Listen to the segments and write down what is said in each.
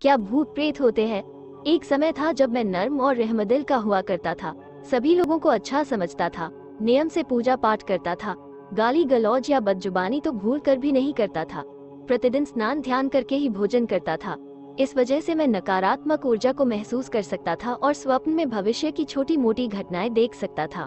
क्या भूत प्रेत होते हैं? एक समय था जब मैं नर्म और रहमदिल का हुआ करता था। सभी लोगों को अच्छा समझता था, नियम से पूजा पाठ करता था, गाली गलौज या बदजुबानी तो भूल कर भी नहीं करता था। प्रतिदिन स्नान ध्यान करके ही भोजन करता था। इस वजह से मैं नकारात्मक ऊर्जा को महसूस कर सकता था और स्वप्न में भविष्य की छोटी मोटी घटनाएं देख सकता था।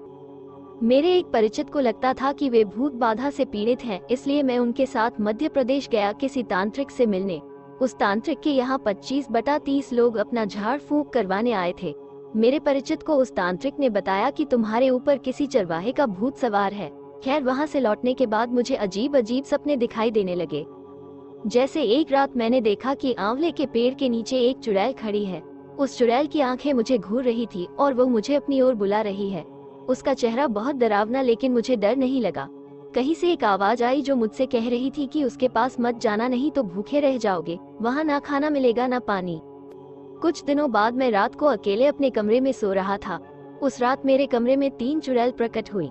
मेरे एक परिचित को लगता था कि वे भूत बाधा से पीड़ित हैं, इसलिए मैं उनके साथ मध्य प्रदेश गया किसी तांत्रिक से मिलने। उस तांत्रिक के यहाँ 25/30 लोग अपना झाड़ फूंक करवाने आए थे। मेरे परिचित को उस तांत्रिक ने बताया कि तुम्हारे ऊपर किसी चरवाहे का भूत सवार है। खैर, वहाँ से लौटने के बाद मुझे अजीब अजीब सपने दिखाई देने लगे। जैसे एक रात मैंने देखा कि आंवले के पेड़ के नीचे एक चुड़ैल खड़ी है। उस चुड़ैल की आंखें मुझे घूर रही थी और वो मुझे अपनी ओर बुला रही है। उसका चेहरा बहुत डरावना, लेकिन मुझे डर नहीं लगा। कहीं से एक आवाज आई जो मुझसे कह रही थी कि उसके पास मत जाना, नहीं तो भूखे रह जाओगे। वहाँ ना खाना मिलेगा ना पानी। कुछ दिनों बाद मैं रात को अकेले अपने कमरे में सो रहा था। उस रात मेरे कमरे में 3 चुड़ैल प्रकट हुई।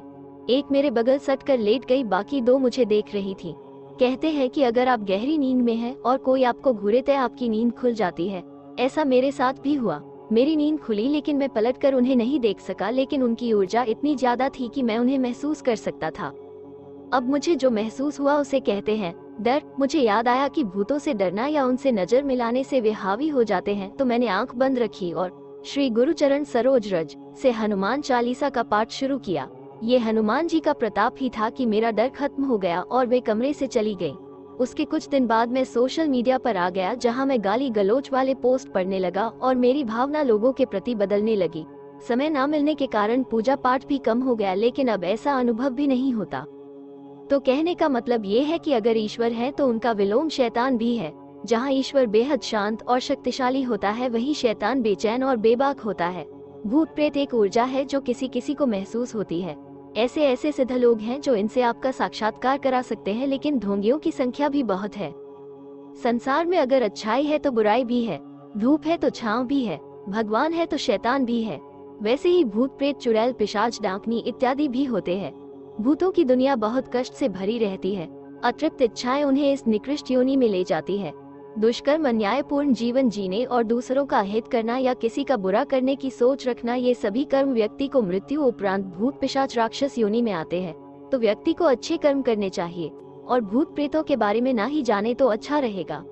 एक मेरे बगल सट कर लेट गई, बाकी 2 मुझे देख रही थी। कहते हैं कि अगर आप गहरी नींद में हैं और कोई आपको घूरे तो आपकी नींद खुल जाती है। ऐसा मेरे साथ भी हुआ। मेरी नींद खुली, लेकिन मैं पलटकर उन्हें नहीं देख सका, लेकिन उनकी ऊर्जा इतनी ज्यादा थी कि मैं उन्हें महसूस कर सकता था। अब मुझे जो महसूस हुआ उसे कहते हैं डर। मुझे याद आया कि भूतों से डरना या उनसे नजर मिलाने से वे हावी हो जाते हैं, तो मैंने आंख बंद रखी और श्री गुरुचरण सरोज रज से हनुमान चालीसा का पाठ शुरू किया। ये हनुमान जी का प्रताप ही था कि मेरा डर खत्म हो गया और वे कमरे से चली गई। उसके कुछ दिन बाद मैं सोशल मीडिया पर आ गया, जहां मैं गाली गलौज वाले पोस्ट पढ़ने लगा और मेरी भावना लोगों के प्रति बदलने लगी। समय न मिलने के कारण पूजा पाठ भी कम हो गया, लेकिन अब ऐसा अनुभव भी नहीं होता। तो कहने का मतलब ये है कि अगर ईश्वर है तो उनका विलोम शैतान भी है। जहाँ ईश्वर बेहद शांत और शक्तिशाली होता है, वही शैतान बेचैन और बेबाक होता है। भूत प्रेत एक ऊर्जा है जो किसी किसी को महसूस होती है। ऐसे ऐसे सिद्ध लोग हैं जो इनसे आपका साक्षात्कार करा सकते हैं, लेकिन ढोंगियों की संख्या भी बहुत है। संसार में अगर अच्छाई है तो बुराई भी है, धूप है तो छांव भी है, भगवान है तो शैतान भी है। वैसे ही भूत प्रेत चुड़ैल पिशाच डाकनी इत्यादि भी होते हैं। भूतों की दुनिया बहुत कष्ट से भरी रहती है। अतृप्त इच्छाएं उन्हें इस निकृष्ट योनि में ले जाती है। दुष्कर्म, अन्यायपूर्ण जीवन जीने और दूसरों का हित करना या किसी का बुरा करने की सोच रखना, ये सभी कर्म व्यक्ति को मृत्यु उपरांत भूत पिशाच राक्षस योनि में आते हैं। तो व्यक्ति को अच्छे कर्म करने चाहिए और भूत प्रेतों के बारे में ना ही जाने तो अच्छा रहेगा।